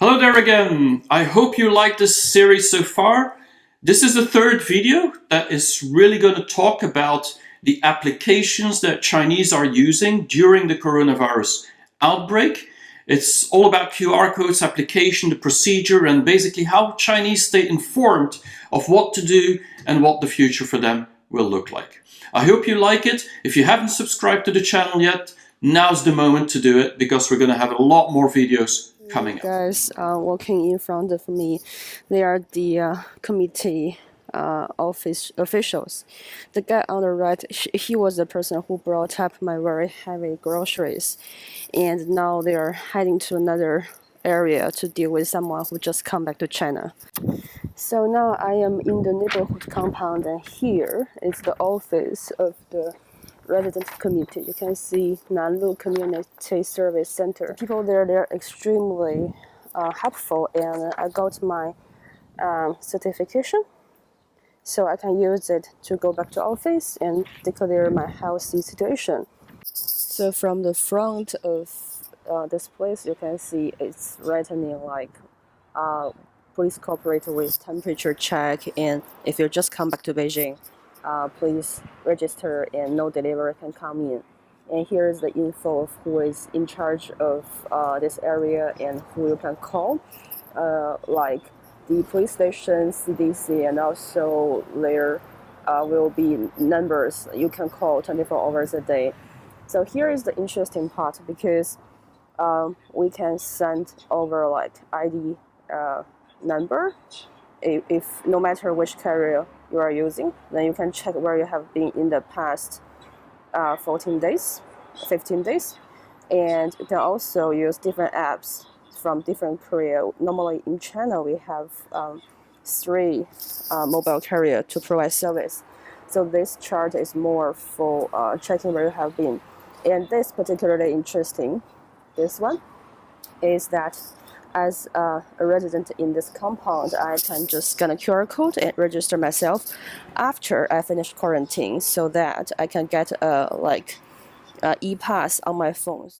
Hello there again. I hope you like this series so far. This is the third video that is really going to talk about the applications that Chinese are using during the coronavirus outbreak. It's all about QR codes, application, the procedure, and basically how Chinese stay informed of what to do and what the future for them will look like. I hope you like it. If you haven't subscribed to the channel yet, now's the moment to do it because we're going to have a lot more videos coming up. Guys walking in front of me, they are the committee office officials. The guy on the right, he was the person who brought up my very heavy groceries, and now they are heading to another area to deal with someone who just come back to China. So now I am in the neighborhood compound, and here is the office of the resident committee. You can see Nanlu Community Service Center. People there, they're extremely helpful, and I got my certification, so I can use it to go back to office and declare my healthy situation. So from the front of this place, you can see it's written in like please cooperate with temperature check, and if you just come back to Beijing, please register and no delivery can come in. And here's the info of who is in charge of this area and who you can call, like the police station, CDC, and also there will be numbers you can call 24 hours a day. So here is the interesting part, because we can send over like ID number. If no matter which carrier you are using, then you can check where you have been in the past 14 days, 15 days, and you can also use different apps from different carrier. Normally in China we have 3 mobile carrier to provide service, so this chart is more for checking where you have been. And this particularly interesting, this one, is that as a resident in this compound, I can just scan a QR code and register myself after I finish quarantine, so that I can get a e-pass on my phone.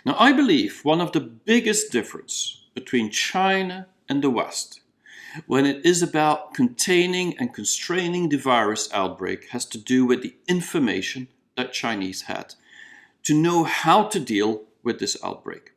Now, I believe one of the biggest difference between China and the West when it is about containing and constraining the virus outbreak has to do with the information that Chinese had to know how to deal with this outbreak.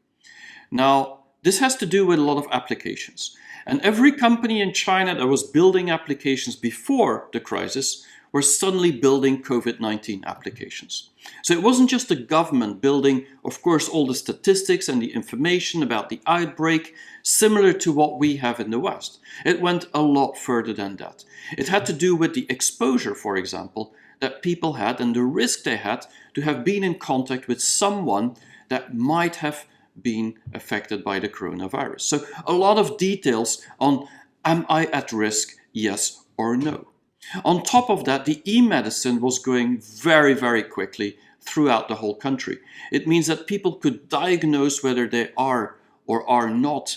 Now, this has to do with a lot of applications. And every company in China that was building applications before the crisis were suddenly building COVID-19 applications. So it wasn't just the government building, of course, all the statistics and the information about the outbreak, similar to what we have in the West. It went a lot further than that. It had to do with the exposure, for example, that people had and the risk they had to have been in contact with someone that might have been affected by the coronavirus. So a lot of details on, am I at risk, yes or no? On top of that, the e-medicine was going very, very quickly throughout the whole country. It means that people could diagnose whether they are or are not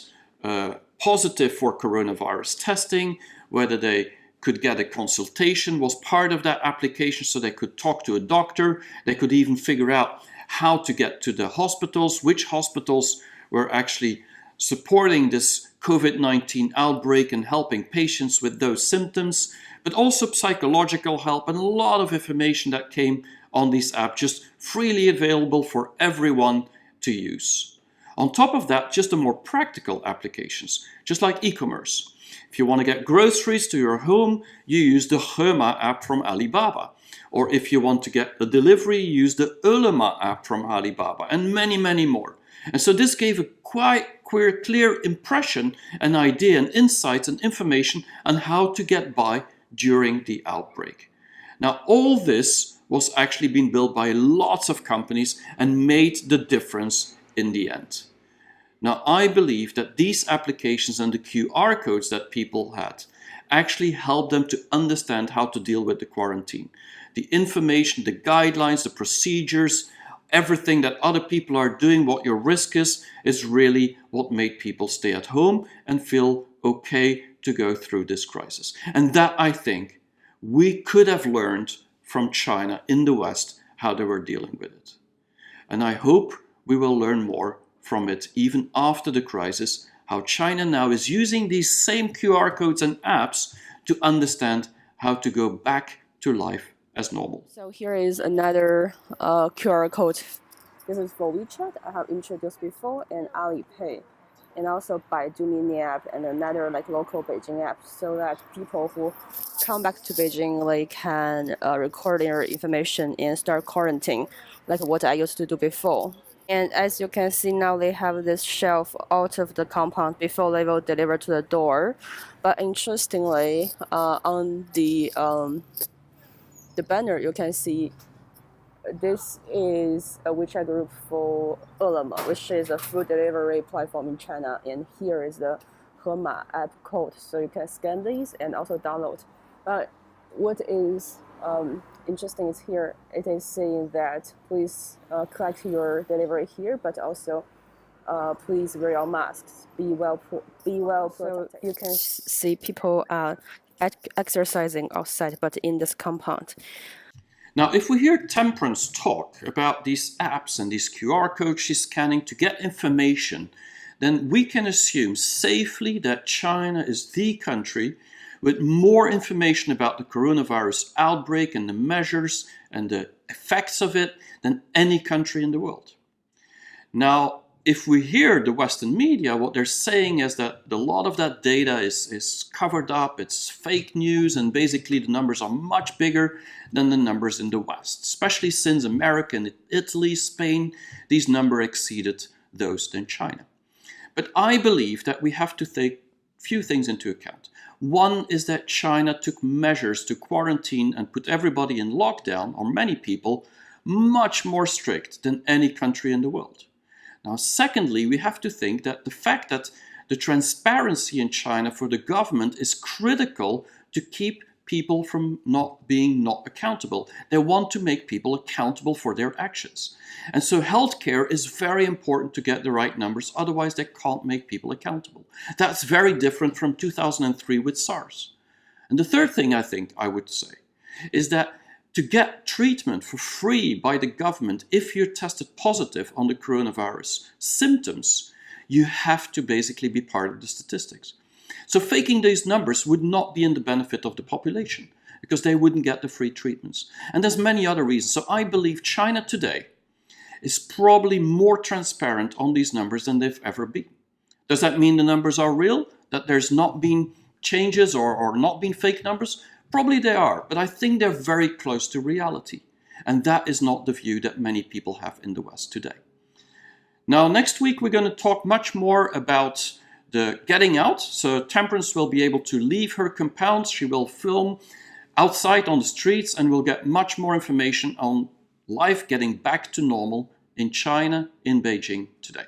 positive for coronavirus testing, whether they could get a consultation was part of that application, so they could talk to a doctor. They could even figure out how to get to the hospitals, which hospitals were actually supporting this COVID-19 outbreak and helping patients with those symptoms, but also psychological help and a lot of information that came on this app, just freely available for everyone to use. On top of that, just the more practical applications, just like e-commerce. If you want to get groceries to your home, you use the Hema app from Alibaba. Or if you want to get a delivery, use the Ele.me app from Alibaba, and many, many more. And so this gave a quite clear impression, an idea, and insights and information on how to get by during the outbreak. Now, all this was actually being built by lots of companies and made the difference in the end. Now, I believe that these applications and the QR codes that people had actually helped them to understand how to deal with the quarantine. The information, the guidelines, the procedures, everything that other people are doing, what your risk is really what made people stay at home and feel okay to go through this crisis. And that, I think, we could have learned from China in the West how they were dealing with it. And I hope we will learn more from it even after the crisis, how China now is using these same QR codes and apps to understand how to go back to life as normal. So here is another QR code. This is for WeChat, I have introduced before, and Alipay, and also Baidu Mini app and another like local Beijing app, so that people who come back to Beijing can record their information and start quarantine, like what I used to do before. And as you can see now, they have this shelf out of the compound before they will deliver to the door. But interestingly, on the banner, you can see this is a WeChat group for Ele.me, which is a food delivery platform in China. And here is the Hema app code, so you can scan these and also download. But what is interesting is here, it is saying that please collect your delivery here, but also please wear your masks, be well protected. So you can see people exercising outside, but in this compound. Now, if we hear Temperance talk about these apps and these QR codes she's scanning to get information, then we can assume safely that China is the country with more information about the coronavirus outbreak and the measures and the effects of it than any country in the world. Now, if we hear the Western media, what they're saying is that a lot of that data is covered up, it's fake news, and basically the numbers are much bigger than the numbers in the West, especially since America and Italy, Spain, these numbers exceeded those in China. But I believe that we have to take a few things into account. One is that China took measures to quarantine and put everybody in lockdown, or many people, much more strict than any country in the world. Now, secondly, we have to think that the fact that the transparency in China for the government is critical to keep people from not being accountable. They want to make people accountable for their actions. And so healthcare is very important to get the right numbers, otherwise they can't make people accountable. That's very different from 2003 with SARS. And the third thing I think I would say is that to get treatment for free by the government if you're tested positive on the coronavirus symptoms, you have to basically be part of the statistics. So faking these numbers would not be in the benefit of the population because they wouldn't get the free treatments. And there's many other reasons. So I believe China today is probably more transparent on these numbers than they've ever been. Does that mean the numbers are real? That there's not been changes or not been fake numbers? Probably they are, but I think they're very close to reality. And that is not the view that many people have in the West today. Now, next week, we're going to talk much more about the getting out. So Temperance will be able to leave her compound. She will film outside on the streets and we'll get much more information on life getting back to normal in China, in Beijing today.